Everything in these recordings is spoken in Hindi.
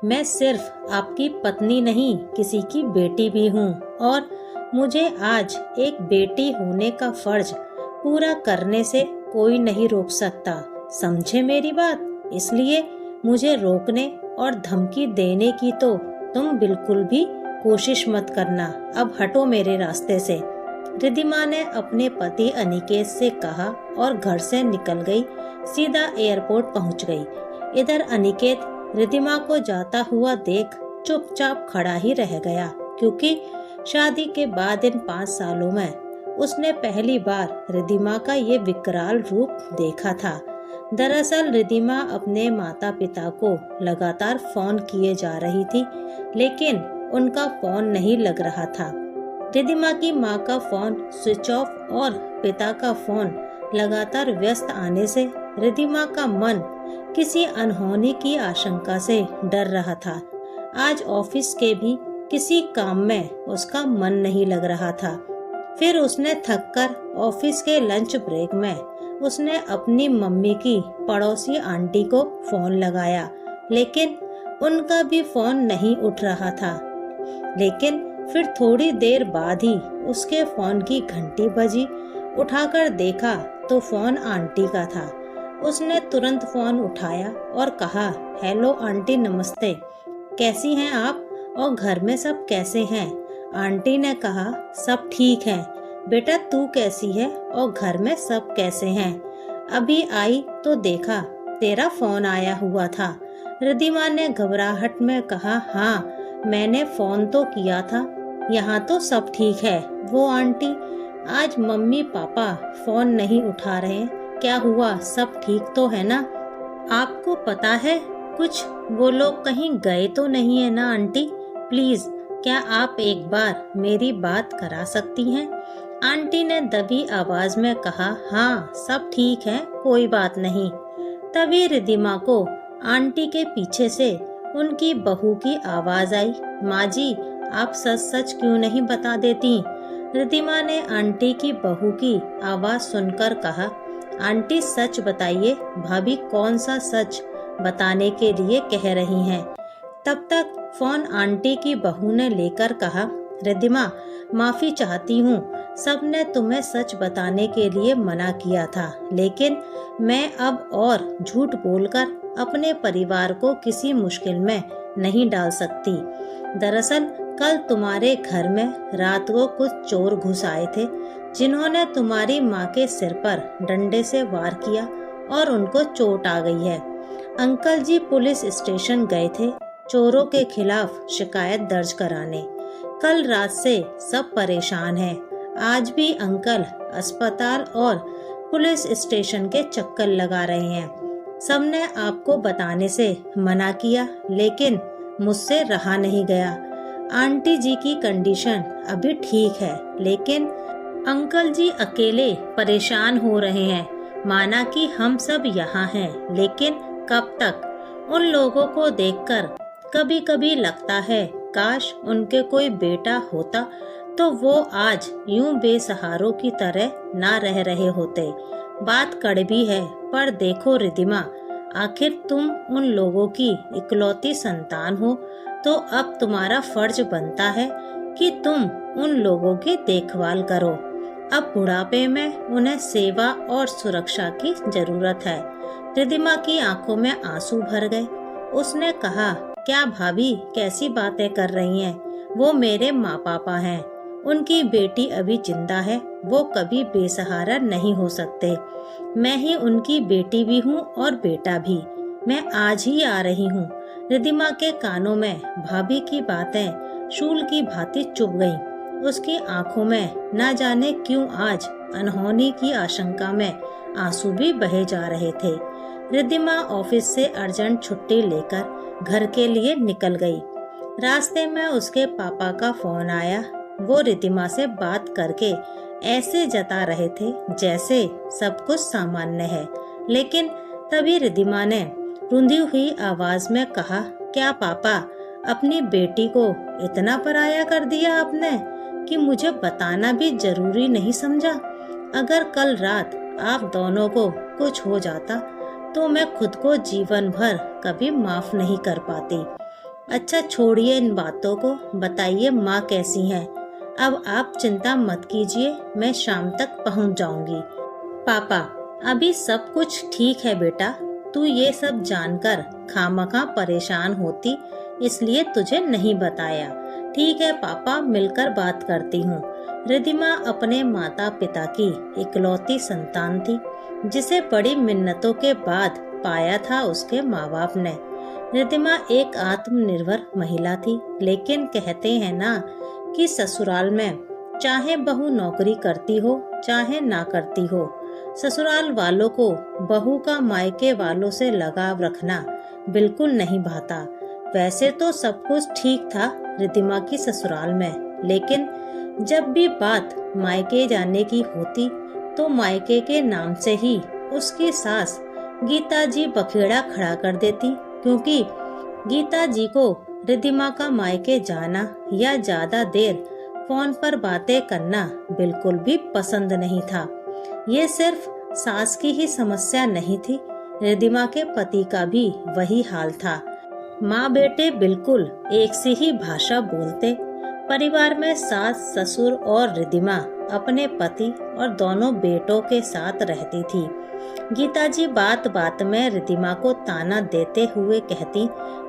मैं सिर्फ आपकी पत्नी नहीं, किसी की बेटी भी हूँ और मुझे आज एक बेटी होने का फर्ज पूरा करने से कोई नहीं रोक सकता। समझे मेरी बात? इसलिए मुझे रोकने और धमकी देने की तो तुम बिल्कुल भी कोशिश मत करना। अब हटो मेरे रास्ते से। रिद्धिमा ने अपने पति अनिकेत से कहा और घर से निकल गई, सीधा एयरपोर्ट पहुंच गई। इधर अनिकेत रिद्धिमा को जाता हुआ देख चुपचाप खड़ा ही रह गया, क्योंकि शादी के बाद इन 5 सालों में उसने पहली बार रिद्धिमा का ये विकराल रूप देखा था। दरअसल रिद्धिमा अपने माता पिता को लगातार फोन किए जा रही थी, लेकिन उनका फोन नहीं लग रहा था। रिद्धिमा की माँ का फोन स्विच ऑफ और पिता का फोन लगातार व्यस्त आने से रिद्धिमा का मन किसी अनहोनी की आशंका से डर रहा था। आज ऑफिस के भी किसी काम में उसका मन नहीं लग रहा था। फिर उसने थककर ऑफिस के लंच ब्रेक में उसने अपनी मम्मी की पड़ोसी आंटी को फोन लगाया, लेकिन उनका भी फोन नहीं उठ रहा था। लेकिन फिर थोड़ी देर बाद ही उसके फोन की घंटी बजी। उठाकर देखा तो फोन आंटी का था। उसने तुरंत फोन उठाया और कहा, हेलो आंटी, नमस्ते, कैसी हैं आप और घर में सब कैसे हैं? आंटी ने कहा, सब ठीक है बेटा, तू कैसी है और घर में सब कैसे हैं? अभी आई तो देखा तेरा फोन आया हुआ था। रिद्धिमा ने घबराहट में कहा, हाँ मैंने फोन तो किया था, यहाँ तो सब ठीक है। वो आंटी, आज मम्मी पापा फोन नहीं उठा रहे, क्या हुआ? सब ठीक तो है ना? आपको पता है कुछ, वो लोग कहीं गए तो नहीं है ना आंटी? प्लीज क्या आप एक बार मेरी बात करा सकती हैं? आंटी ने दबी आवाज में कहा, हाँ सब ठीक है, कोई बात नहीं। तभी रिद्धिमा को आंटी के पीछे से उनकी बहू की आवाज आई, माँ जी आप सच सच क्यों नहीं बता देती? रिद्धिमा ने आंटी की बहू की आवाज सुनकर कहा, आंटी सच बताइए, भाभी कौन सा सच बताने के लिए कह रही हैं? तब तक फोन आंटी की बहू ने लेकर कहा, रिद्धिमा माफी चाहती हूँ, सबने तुम्हें सच बताने के लिए मना किया था, लेकिन मैं अब और झूठ बोलकर अपने परिवार को किसी मुश्किल में नहीं डाल सकती। दरअसल कल तुम्हारे घर में रात को कुछ चोर घुस आए थे, जिन्होंने तुम्हारी माँ के सिर पर डंडे से वार किया और उनको चोट आ गई है। अंकल जी पुलिस स्टेशन गए थे चोरों के खिलाफ शिकायत दर्ज कराने। कल रात से सब परेशान हैं। आज भी अंकल अस्पताल और पुलिस स्टेशन के चक्कर लगा रहे हैं। सबने आपको बताने से मना किया, लेकिन मुझसे रहा नहीं गया। आंटी जी की कंडीशन अभी ठीक है, लेकिन अंकल जी अकेले परेशान हो रहे हैं। माना कि हम सब यहाँ हैं, लेकिन कब तक? उन लोगों को देखकर कभी कभी लगता है काश उनके कोई बेटा होता तो वो आज यूं बेसहारों की तरह ना रह रहे होते। बात कड़वी है, पर देखो रिद्धिमा, आखिर तुम उन लोगों की इकलौती संतान हो, तो अब तुम्हारा फर्ज बनता है कि तुम उन लोगों की देखभाल करो। अब बुढ़ापे में उन्हें सेवा और सुरक्षा की जरूरत है। रिद्धिमा की आंखों में आंसू भर गए। उसने कहा, क्या भाभी कैसी बातें कर रही हैं? वो मेरे माँ पापा हैं, उनकी बेटी अभी जिंदा है, वो कभी बेसहारा नहीं हो सकते। मैं ही उनकी बेटी भी हूँ और बेटा भी। मैं आज ही आ रही हूँ। रिद्धिमा के कानों में भाभी की बातें शूल की भांति चुभ गईं। उसकी आंखों में न जाने क्यों आज अनहोनी की आशंका में आंसू भी बहे जा रहे थे। रिद्धिमा ऑफिस से अर्जेंट छुट्टी लेकर घर के लिए निकल गई। रास्ते में उसके पापा का फोन आया। वो रिद्धिमा से बात करके ऐसे जता रहे थे जैसे सब कुछ सामान्य है, लेकिन तभी रिद्धिमा ने रुंधी हुई आवाज में कहा, क्या पापा, अपनी बेटी को इतना पराया कर दिया आपने कि मुझे बताना भी जरूरी नहीं समझा? अगर कल रात आप दोनों को कुछ हो जाता तो मैं खुद को जीवन भर कभी माफ नहीं कर पाती। अच्छा छोड़िए इन बातों को, बताइए माँ कैसी हैं? अब आप चिंता मत कीजिए, मैं शाम तक पहुँच जाऊंगी। पापा, अभी सब कुछ ठीक है बेटा, तू ये सब जानकर खामखा परेशान होती, इसलिए तुझे नहीं बताया। ठीक है पापा, मिलकर बात करती हूँ। रिद्धिमा अपने माता पिता की इकलौती संतान थी, जिसे बड़ी मिन्नतों के बाद पाया था उसके माँ बाप ने। रिद्धिमा एक आत्मनिर्भर महिला थी, लेकिन कहते हैं ना कि ससुराल में चाहे बहू नौकरी करती हो चाहे ना करती हो, ससुराल वालों को बहू का मायके वालों से लगाव रखना बिल्कुल नहीं भाता। वैसे तो सब कुछ ठीक था रिद्धिमा की ससुराल में, लेकिन जब भी बात मायके जाने की होती तो मायके के नाम से ही उसकी सास गीता जी बखेड़ा खड़ा कर देती, क्योंकि गीता जी को रिद्धिमा का मायके जाना या ज्यादा देर फोन पर बातें करना बिल्कुल भी पसंद नहीं था। ये सिर्फ सास की ही समस्या नहीं थी, रिद्धिमा के पति का भी वही हाल था। माँ बेटे बिल्कुल एक सी ही भाषा बोलते। परिवार में सास ससुर और रिद्धिमा अपने पति और दोनों बेटों के साथ रहती थी। गीता जी बात बात में रिद्धिमा को ताना देते हुए कहती,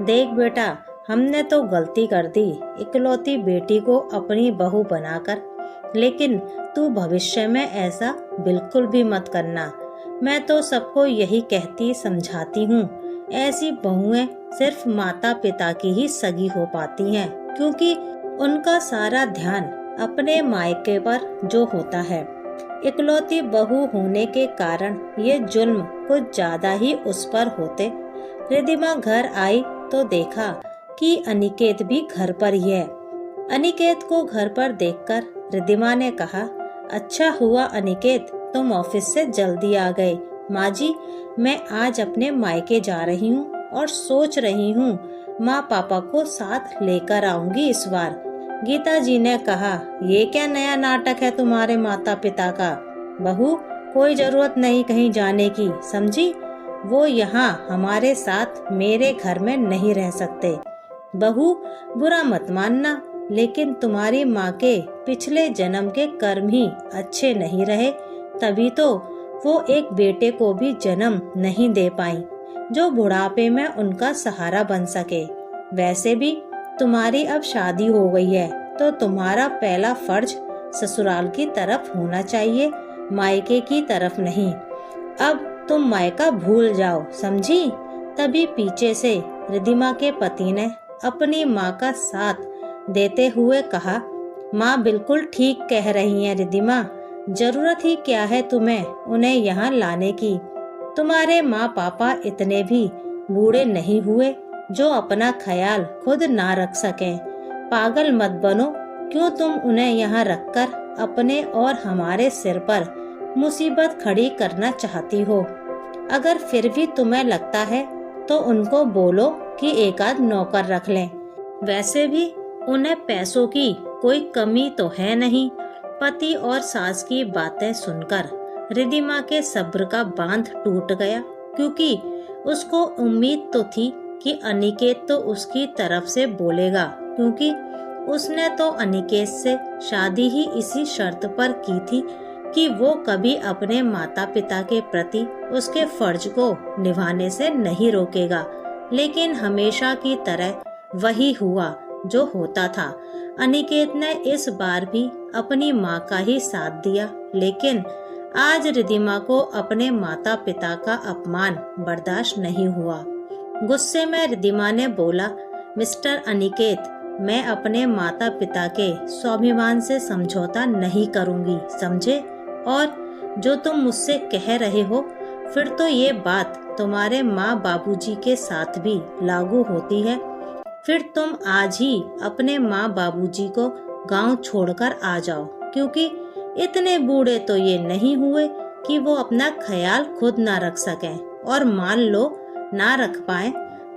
देख बेटा, हमने तो गलती कर दी इकलौती बेटी को अपनी बहू बनाकर, लेकिन तू भविष्य में ऐसा बिल्कुल भी मत करना। मैं तो सबको यही कहती समझाती हूँ, ऐसी बहुएं सिर्फ माता पिता की ही सगी हो पाती हैं, क्योंकि उनका सारा ध्यान अपने मायके पर जो होता है। इकलौती बहू होने के कारण ये जुल्म कुछ ज्यादा ही उस पर होते। रिद्धिमा घर आई तो देखा कि अनिकेत भी घर पर ही है। अनिकेत को घर पर देखकर रिद्धिमा ने कहा, अच्छा हुआ अनिकेत, तुम ऑफिस से जल्दी आ गए। माँ जी, मैं आज अपने मायके जा रही हूँ और सोच रही हूँ माँ पापा को साथ लेकर आऊंगी इस बार। गीता जी ने कहा, ये क्या नया नाटक है तुम्हारे माता पिता का? बहू, कोई जरूरत नहीं कहीं जाने की, समझी? वो यहाँ हमारे साथ मेरे घर में नहीं रह सकते। बहू, बुरा मत मानना, लेकिन तुम्हारी माँ के पिछले जन्म के कर्म ही अच्छे नहीं रहे, तभी तो वो एक बेटे को भी जन्म नहीं दे पाई जो बुढ़ापे में उनका सहारा बन सके। वैसे भी तुम्हारी अब शादी हो गई है, तो तुम्हारा पहला फर्ज ससुराल की तरफ होना चाहिए, मायके की तरफ नहीं। अब तुम मायका भूल जाओ, समझी? तभी पीछे से रिद्धिमा के पति ने अपनी माँ का साथ देते हुए कहा, माँ बिल्कुल ठीक कह रही हैं रिद्धिमा, जरूरत ही क्या है तुम्हें उन्हें यहाँ लाने की? तुम्हारे माँ पापा इतने भी बूढ़े नहीं हुए जो अपना ख्याल खुद ना रख सकें। पागल मत बनो, क्यों तुम उन्हें यहाँ रखकर अपने और हमारे सिर पर मुसीबत खड़ी करना चाहती हो? अगर फिर भी तुम्हें लगता है तो उनको बोलो कि एक आध नौकर रख लें। वैसे भी उन्हें पैसों की कोई कमी तो है नहीं। पति और सास की बातें सुनकर रिद्धिमा के सब्र का बांध टूट गया, क्योंकि उसको उम्मीद तो थी कि अनिकेत तो उसकी तरफ से बोलेगा, क्योंकि उसने तो अनिकेत से शादी ही इसी शर्त पर की थी कि वो कभी अपने माता पिता के प्रति उसके फर्ज को निभाने से नहीं रोकेगा। लेकिन हमेशा की तरह वही हुआ जो होता था। अनिकेत ने इस बार भी अपनी माँ का ही साथ दिया, लेकिन आज रिद्धिमा को अपने माता पिता का अपमान बर्दाश्त नहीं हुआ। गुस्से में रिद्धिमा ने बोला, मिस्टर अनिकेत, मैं अपने माता पिता के स्वाभिमान से समझौता नहीं करूंगी, समझे? और जो तुम मुझसे कह रहे हो, फिर तो ये बात तुम्हारे माँ बाबूजी के साथ भी लागू होती है। फिर तुम आज ही अपने माँ बाबूजी को गांव छोड़कर आ जाओ, क्योंकि इतने बूढ़े तो ये नहीं हुए कि वो अपना ख्याल खुद ना रख सकें, और मान लो ना रख पाए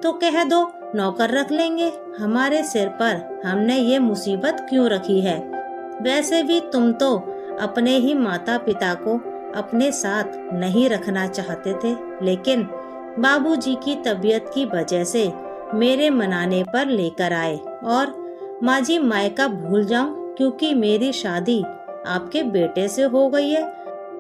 तो कह दो नौकर रख लेंगे। हमारे सिर पर हमने ये मुसीबत क्यों रखी है? वैसे भी तुम तो अपने ही माता पिता को अपने साथ नहीं रखना चाहते थे, लेकिन बाबूजी की तबीयत की वजह से मेरे मनाने पर लेकर आए और माँ जी मायका भूल जाऊं क्योंकि मेरी शादी आपके बेटे से हो गई है।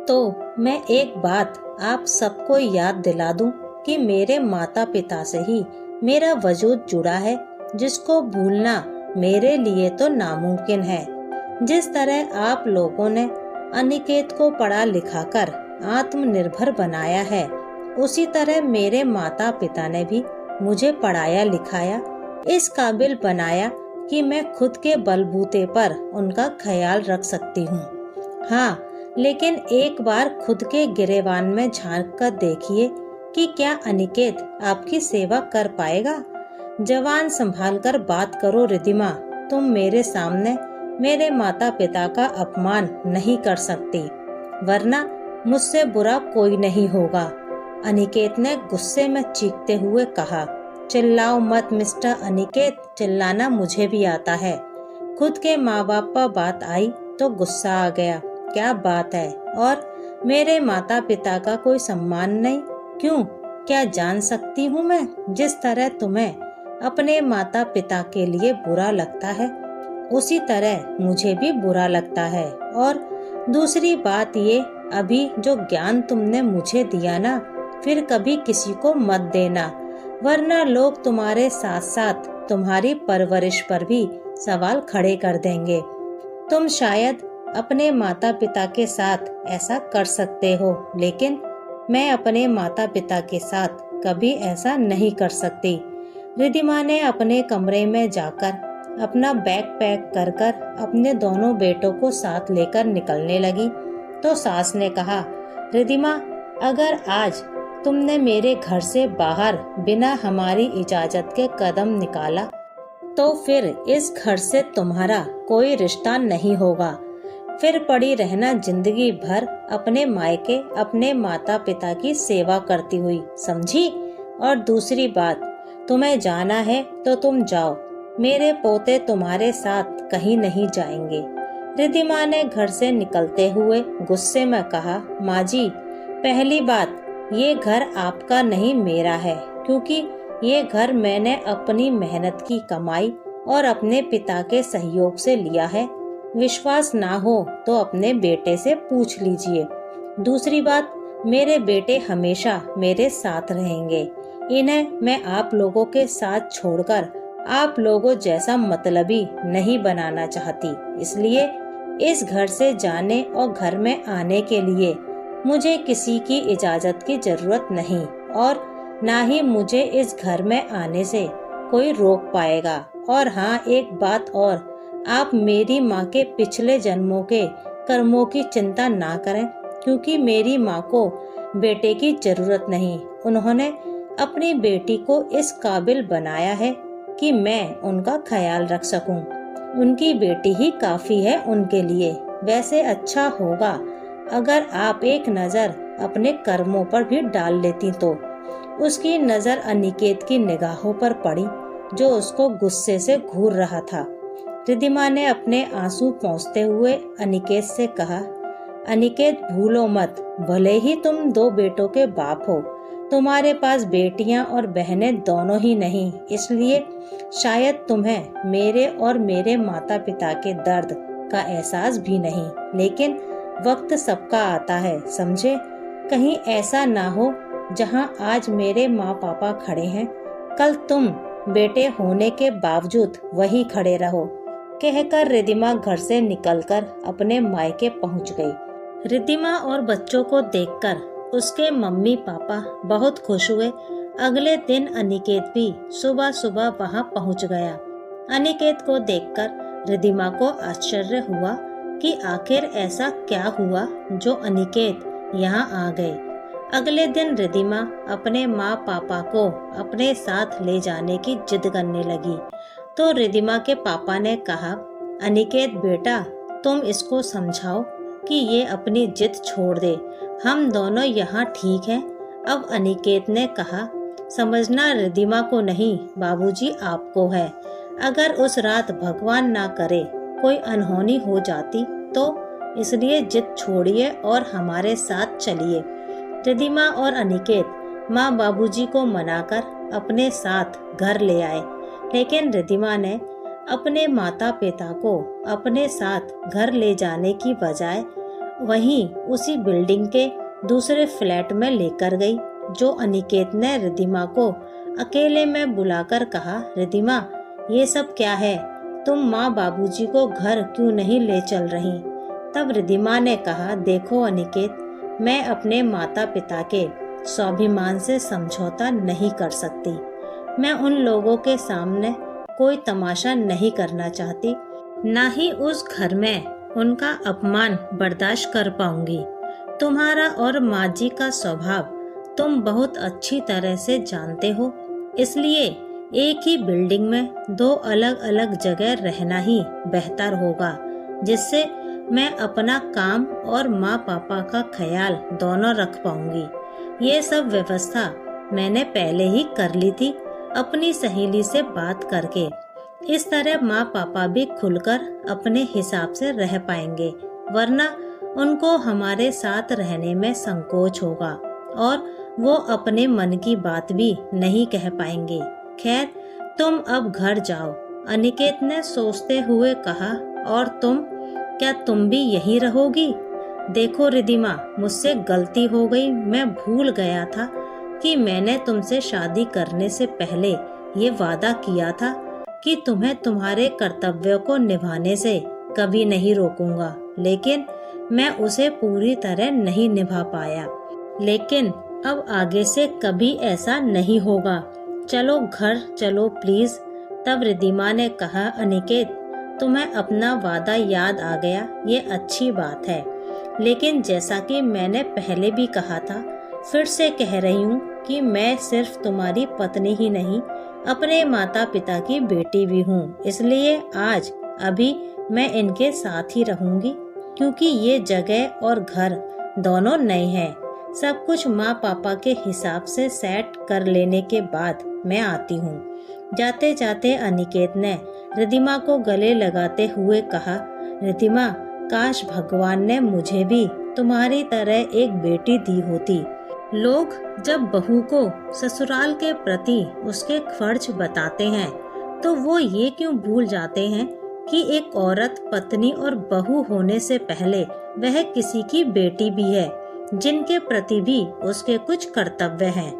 तो मैं एक बात आप सबको याद दिला दूं कि मेरे माता पिता से ही मेरा वजूद जुड़ा है, जिसको भूलना मेरे लिए तो नामुमकिन है। जिस तरह आप लोगों ने अनिकेत को पढ़ा लिखाकर आत्मनिर्भर बनाया है, उसी तरह मेरे माता पिता ने भी मुझे पढ़ाया लिखाया, इस काबिल बनाया कि मैं खुद के बलबूते पर उनका ख्याल रख सकती हूँ। हाँ, लेकिन एक बार खुद के गिरेबान में झांक कर देखिए कि क्या अनिकेत आपकी सेवा कर पाएगा। जवान संभाल कर बात करो रिद्धिमा, तुम मेरे सामने मेरे माता पिता का अपमान नहीं कर सकती, वरना मुझसे बुरा कोई नहीं होगा। अनिकेत ने गुस्से में चीखते हुए कहा। चिल्लाओ मत मिस्टर अनिकेत, चिल्लाना मुझे भी आता है। खुद के माँ बाप पर बात आई तो गुस्सा आ गया। क्या बात है, और मेरे माता पिता का कोई सम्मान नहीं? क्यों, क्या जान सकती हूँ मैं जिस तरह तुम्हें अपने माता पिता के लिए बुरा लगता है, उसी तरह मुझे भी बुरा लगता है। और दूसरी बात ये, अभी जो ज्ञान तुमने मुझे दिया ना, फिर कभी किसी को मत देना, वरना लोग तुम्हारे साथ साथ तुम्हारी परवरिश पर भी सवाल खड़े कर देंगे। तुम शायद अपने माता पिता के साथ ऐसा कर सकते हो, लेकिन मैं अपने माता पिता के साथ कभी ऐसा नहीं कर सकती। रिद्धिमा ने अपने कमरे में जाकर अपना बैग पैक कर कर अपने दोनों बेटों को साथ लेकर निकलने लगी तो सास ने कहा, रिद्धिमा, अगर आज तुमने मेरे घर से बाहर बिना हमारी इजाजत के कदम निकाला तो फिर इस घर से तुम्हारा कोई रिश्ता नहीं होगा। फिर पड़ी रहना जिंदगी भर अपने मायके अपने माता पिता की सेवा करती हुई, समझी? और दूसरी बात, तुम्हें जाना है तो तुम जाओ, मेरे पोते तुम्हारे साथ कहीं नहीं जाएंगे। रिद्धिमा ने घर से निकलते हुए गुस्से में कहा, माँ जी, पहली बात, ये घर आपका नहीं मेरा है, क्योंकि ये घर मैंने अपनी मेहनत की कमाई और अपने पिता के सहयोग से लिया है। विश्वास ना हो तो अपने बेटे से पूछ लीजिए। दूसरी बात, मेरे बेटे हमेशा मेरे साथ रहेंगे। इन्हें मैं आप लोगों के साथ छोड़कर आप लोगों जैसा मतलबी नहीं बनाना चाहती। इसलिए इस घर से जाने और घर में आने के लिए मुझे किसी की इजाजत की जरूरत नहीं, और ना ही मुझे इस घर में आने से कोई रोक पाएगा। और हाँ, एक बात और, आप मेरी माँ के पिछले जन्मों के कर्मों की चिंता ना करें, क्योंकि मेरी माँ को बेटे की जरूरत नहीं। उन्होंने अपनी बेटी को इस काबिल बनाया है कि मैं उनका ख्याल रख सकूं। उनकी बेटी ही काफी है उनके लिए। वैसे अच्छा होगा अगर आप एक नजर अपने कर्मों पर भी डाल लेती तो। उसकी नजर अनिकेत की निगाहों पर पड़ी, जो उसको गुस्से से घूर रहा था। रिद्धिमा ने अपने आंसू पोंछते हुए अनिकेत से कहा, अनिकेत, भूलो मत, भले ही तुम 2 बेटों के बाप हो, तुम्हारे पास बेटियां और बहनें दोनों ही नहीं, इसलिए शायद तुम्हें मेरे और मेरे माता पिता के दर्द का एहसास भी नहीं, लेकिन वक्त सबका आता है, समझे? कहीं ऐसा ना हो जहां आज मेरे माँ पापा खड़े हैं, कल तुम बेटे होने के बावजूद वही खड़े रहो। कहकर रिद्धिमा घर से निकलकर अपने मायके पहुंच गई। रिद्धिमा और बच्चों को देखकर उसके मम्मी पापा बहुत खुश हुए। अगले दिन अनिकेत भी सुबह सुबह वहां पहुंच गया। अनिकेत को देखकर रिद्धिमा को आश्चर्य हुआ कि आखिर ऐसा क्या हुआ जो अनिकेत यहाँ आ गए। अगले दिन रिद्धिमा अपने माँ पापा को अपने साथ ले जाने की जिद करने लगी तो रिद्धिमा के पापा ने कहा, अनिकेत बेटा, तुम इसको समझाओ कि ये अपनी जिद छोड़ दे, हम दोनों यहाँ ठीक हैं। अब अनिकेत ने कहा, समझना रिद्धिमा को नहीं बाबूजी आपको है। अगर उस रात भगवान ना करे कोई अनहोनी हो जाती तो इसलिए जिद छोड़िए और हमारे साथ चलिए। रिद्धिमा और अनिकेत माँ बाबूजी को मनाकर अपने साथ घर ले आए। लेकिन रिद्धिमा ने अपने माता पिता को अपने साथ घर ले जाने की बजाय वहीं उसी बिल्डिंग के दूसरे फ्लैट में लेकर गई। जो अनिकेत ने रिद्धिमा को अकेले में बुलाकर कहा, रिद्धिमा ये सब क्या है, तुम माँ बाबूजी को घर क्यों नहीं ले चल रही? तब रिद्धिमा ने कहा, देखो अनिकेत, मैं अपने माता पिता के स्वाभिमान से समझौता नहीं कर सकती। मैं उन लोगों के सामने कोई तमाशा नहीं करना चाहती, ना ही उस घर में उनका अपमान बर्दाश्त कर पाऊंगी। तुम्हारा और माँ जी का स्वभाव तुम बहुत अच्छी तरह से जानते हो, इसलिए एक ही बिल्डिंग में दो अलग अलग जगह रहना ही बेहतर होगा, जिससे मैं अपना काम और माँ पापा का ख्याल दोनों रख पाऊंगी। ये सब व्यवस्था मैंने पहले ही कर ली थी अपनी सहेली से बात करके। इस तरह माँ पापा भी खुलकर अपने हिसाब से रह पाएंगे, वरना उनको हमारे साथ रहने में संकोच होगा और वो अपने मन की बात भी नहीं कह पाएंगे। खैर, तुम अब घर जाओ, अनिकेत ने सोचते हुए कहा। और तुम, क्या तुम भी यहीं रहोगी? देखो रिद्धिमा, मुझसे गलती हो गई। मैं भूल गया था कि मैंने तुमसे शादी करने से पहले ये वादा किया था कि तुम्हें तुम्हारे कर्तव्यों को निभाने से कभी नहीं रोकूंगा, लेकिन मैं उसे पूरी तरह नहीं निभा पाया। लेकिन अब आगे से कभी ऐसा नहीं होगा। चलो घर चलो प्लीज। तब रिद्धिमा ने कहा, अनिकेत, तुम्हें अपना वादा याद आ गया, ये अच्छी बात है। लेकिन जैसा कि मैंने पहले भी कहा था, फिर से कह रही हूँ कि मैं सिर्फ तुम्हारी पत्नी ही नहीं, अपने माता पिता की बेटी भी हूँ। इसलिए आज अभी मैं इनके साथ ही रहूंगी, क्योंकि ये जगह और घर दोनों नए हैं। सब कुछ माँ पापा के हिसाब से सेट कर लेने के बाद मैं आती हूँ। जाते जाते अनिकेत ने रिद्धिमा को गले लगाते हुए कहा, रिद्धिमा, काश भगवान ने मुझे भी तुम्हारी तरह एक बेटी दी होती। लोग जब बहू को ससुराल के प्रति उसके फर्ज बताते हैं, तो वो ये क्यों भूल जाते हैं कि एक औरत पत्नी और बहू होने से पहले वह किसी की बेटी भी है, जिनके प्रति भी उसके कुछ कर्तव्य हैं।